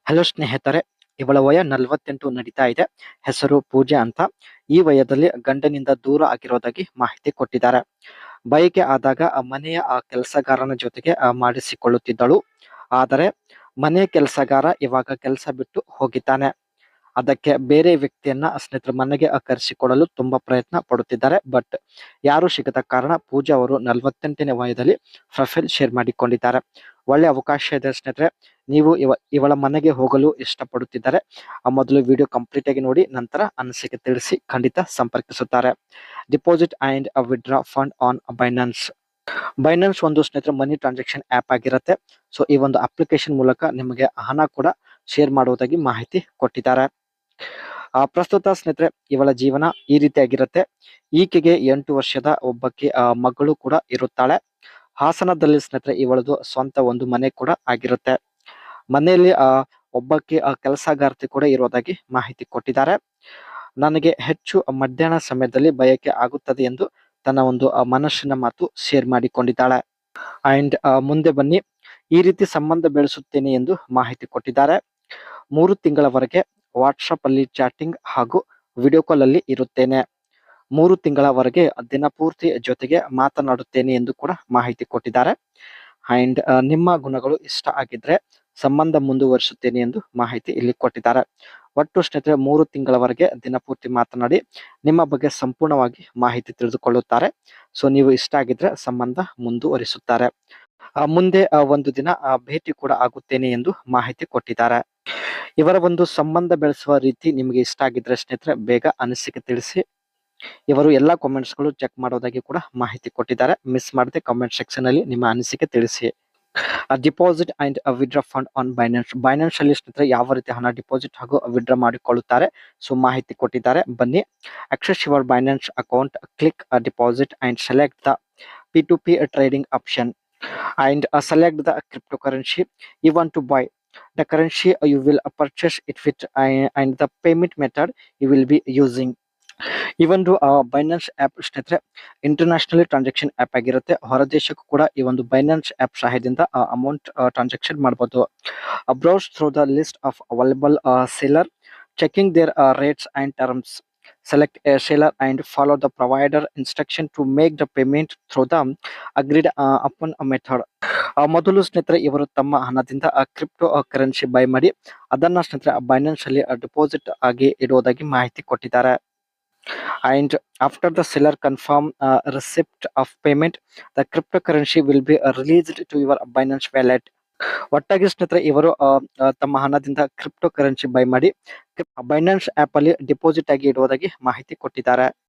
Hello ಸ್ನೇಹಿತರೆ, ಇವಳ ವಯ 48 ನಡೀತಾ ಇದೆ. ಹೆಸರು ಪೂಜಾ ಅಂತ. ಈ ವಯದಲ್ಲಿ ಗಂಡನಿಂದ ದೂರ ಆಗಿರೋದಾಗಿ ಮಾಹಿತಿ ಕೊಟ್ಟಿದ್ದಾರೆ. ಬಯಕೆ ಆದಾಗ ಆ ಮನೆಯ ಆ ಕೆಲಸಗಾರನ ಜೊತೆಗೆ ಮಾಡಿಸಿಕೊಳ್ಳುತ್ತಿದ್ದಳು. ಆದರೆ ಮನೆ ಕೆಲಸಗಾರ ಇವಾಗ ಕೆಲಸ ಬಿಟ್ಟು ಹೋಗಿದ್ದಾನೆ. ಅದಕ್ಕೆ ಬೇರೆ ವ್ಯಕ್ತಿಯನ್ನ ಸ್ನೇಹಿತರ ಮನೆಗೆ ಕರೆಸಿಕೊಳ್ಳಲು ತುಂಬಾ ಪ್ರಯತ್ನ ಪಡುತ್ತಿದ್ದಾರೆ. ಬಟ್ ಯಾರು ಸಿಗದ ಕಾರಣ ಪೂಜಾ ಅವರು 48ನೇ ವಯದಲ್ಲಿ ಪ್ರೊಫೈಲ್ ಶೇರ್ ಮಾಡಿಕೊಂಡಿದ್ದಾರೆ. ಒಳ್ಳೆ ಅವಕಾಶ ಇದೆ ಸ್ನೇಹಿತರೆ. ನೀವು ಇವಳ ಮನೆಗೆ ಹೋಗಲು ಇಷ್ಟಪಡುತ್ತಿದ್ದಾರೆ, ಮೊದಲು ವಿಡಿಯೋ ಕಂಪ್ಲೀಟ್ ಆಗಿ ನೋಡಿ ನಂತರ ಅನಿಸಿಕೆ ತಿಳಿಸಿ ಖಂಡಿತ ಸಂಪರ್ಕಿಸುತ್ತಾರೆ. Deposit and withdraw fund on Binance. Binance ಒಂದು ಸ್ನೇಹಿತರೆ ಮನಿ ಟ್ರಾನ್ಸಾಕ್ಷನ್ ಆಪ್ ಆಗಿರುತ್ತೆ. ಸೊ ಈ ಒಂದು ಅಪ್ಲಿಕೇಶನ್ ಮೂಲಕ ನಿಮಗೆ ಹಣ ಕೂಡ ಶೇರ್ ಮಾಡುವುದಾಗಿ ಮಾಹಿತಿ ಕೊಟ್ಟಿದ್ದಾರೆ. ಪ್ರಸ್ತುತ ಸ್ನೇಹಿತರೆ ಇವಳ ಜೀವನ ಈ ರೀತಿಯಾಗಿರುತ್ತೆ. ಈಕೆಗೆ 8 ವರ್ಷದ ಒಬ್ಬಕ್ಕೆ ಮಗಳು ಕೂಡ ಇರುತ್ತಾಳೆ. ಹಾಸನದಲ್ಲಿ ಸ್ನೇಹಿತರೆ ಇವಳದು ಸ್ವಂತ ಒಂದು ಮನೆ ಕೂಡ ಆಗಿರುತ್ತೆ. ಮನೆಯಲ್ಲಿ ಒಬ್ಬಕ್ಕೆ ಕೆಲಸಗಾರ್ತಿ ಕೂಡ ಇರೋದಾಗಿ ಮಾಹಿತಿ ಕೊಟ್ಟಿದ್ದಾರೆ. ನನಗೆ ಹೆಚ್ಚು ಮಧ್ಯಾಹ್ನ ಸಮಯದಲ್ಲಿ ಬಯಕೆ ಆಗುತ್ತದೆ ಎಂದು ತನ್ನ ಒಂದು ಮನಸ್ಸಿನ ಮಾತು ಶೇರ್ ಮಾಡಿಕೊಂಡಿದ್ದಾಳೆ. ಅಂಡ್ ಮುಂದೆ ಬನ್ನಿ, ಈ ರೀತಿ ಸಂಬಂಧ ಬೆಳೆಸುತ್ತೇನೆ ಎಂದು ಮಾಹಿತಿ ಕೊಟ್ಟಿದ್ದಾರೆ. 3 ತಿಂಗಳವರೆಗೆ ವಾಟ್ಸಪ್ ಅಲ್ಲಿ ಚಾಟಿಂಗ್ ಹಾಗೂ ವಿಡಿಯೋ ಕಾಲ್ ಅಲ್ಲಿ ಇರುತ್ತೇನೆ. 3 ತಿಂಗಳವರೆಗೆ ದಿನಪೂರ್ತಿ ಜೊತೆಗೆ ಮಾತನಾಡುತ್ತೇನೆ ಎಂದು ಕೂಡ ಮಾಹಿತಿ ಕೊಟ್ಟಿದ್ದಾರೆ. ಅಂಡ್ ನಿಮ್ಮ ಗುಣಗಳು ಇಷ್ಟ ಆಗಿದ್ರೆ ಸಂಬಂಧ ಮುಂದುವರಿಸುತ್ತೇನೆ ಎಂದು ಮಾಹಿತಿ ಇಲ್ಲಿ ಕೊಟ್ಟಿದ್ದಾರೆ. ಒಟ್ಟು ಸ್ನೇಹಿತರೆ 3 ತಿಂಗಳವರೆಗೆ ದಿನಪೂರ್ತಿ ಮಾತನಾಡಿ ನಿಮ್ಮ ಬಗ್ಗೆ ಸಂಪೂರ್ಣವಾಗಿ ಮಾಹಿತಿ ತಿಳಿದುಕೊಳ್ಳುತ್ತಾರೆ. ಸೊ ನೀವು ಇಷ್ಟ ಆಗಿದ್ರೆ ಸಂಬಂಧ ಮುಂದುವರಿಸುತ್ತಾರೆ. ಮುಂದೆ ಒಂದು ದಿನ ಭೇಟಿ ಕೂಡ ಆಗುತ್ತೇನೆ ಎಂದು ಮಾಹಿತಿ ಕೊಟ್ಟಿದ್ದಾರೆ. ಇವರ ಒಂದು ಸಂಬಂಧ ಬೆಳೆಸುವ ರೀತಿ ನಿಮಗೆ ಇಷ್ಟ ಆಗಿದ್ರೆ ಸ್ನೇಹಿತರೆ ಬೇಗ ಅನಿಸಿಕೆ ತಿಳಿಸಿ. ಇವರು ಎಲ್ಲಾ ಕಾಮೆಂಟ್ಸ್ಗಳು ಚೆಕ್ ಮಾಡೋದಾಗಿ ಕೂಡ ಮಾಹಿತಿ ಕೊಟ್ಟಿದ್ದಾರೆ. ಮಿಸ್ ಮಾಡದೆ ಕಾಮೆಂಟ್ ಸೆಕ್ಷನ್ ಅಲ್ಲಿ ನಿಮ್ಮ ಅನಿಸಿಕೆ ತಿಳಿಸಿ. Deposit and withdraw fund on Binance ಅಲ್ಲಿ ಸ್ನೇಹಿತರೆ ಯಾವ ರೀತಿ ಹಣ ಡಿಪಾಸಿಟ್ ಹಾಗೂ ವಿಡ್ರಾ ಮಾಡಿಕೊಳ್ಳುತ್ತಾರೆ ಸೊ ಮಾಹಿತಿ ಕೊಟ್ಟಿದ್ದಾರೆ. ಬನ್ನಿ, access your Binance account, click deposit and select the P2P trading option and select the cryptocurrency you want to buy. The currency you will purchase it with and the payment method you will be using. ಈ ಒಂದು Binance app ಸ್ನೇಹಿತರೆ international transaction app ಆಗಿರುತ್ತೆ. ಹೊರ ದೇಶಕ್ಕೂ ಕೂಡ ಈ ಒಂದು Binance app ಸಹಾಯದಿಂದ ಅಮೌಂಟ್ ಟ್ರಾನ್ಸಾಕ್ಷನ್ ಮಾಡಬಹುದು. Browse through the list of available seller, checking their rates and terms. Select a seller and follow the provider instruction to make the payment through the agreed upon method. ಮೊದಲು ಸ್ನೇಹಿತರೆ ಇವರು ತಮ್ಮ ಹಣದಿಂದ crypto currency by ಮಾಡಿ ಅದನ್ನ ಸ್ನೇಹಿತರೆ Binance ಅಲ್ಲಿ deposit ಆಗಿ ಇಡುವುದಾಗಿ ಮಾಹಿತಿ ಕೊಟ್ಟಿದ್ದಾರೆ. And after the seller confirm receipt of payment, the cryptocurrency will be released to your Binance wallet. ಒಟ್ಟಾಗಿ ಸ್ನೇಹಿತರೆ ಇವರು ತಮ್ಮ ಹಣದಿಂದ ಕ್ರಿಪ್ಟೋ ಕರೆನ್ಸಿ ಬೈ ಮಾಡಿ ಬೈನಾನ್ಸ್ ಆಪ್ ಅಲ್ಲಿ ಡಿಪಾಸಿಟ್ ಆಗಿ ಇಡುವುದಾಗಿ ಮಾಹಿತಿ ಕೊಟ್ಟಿದ್ದಾರೆ.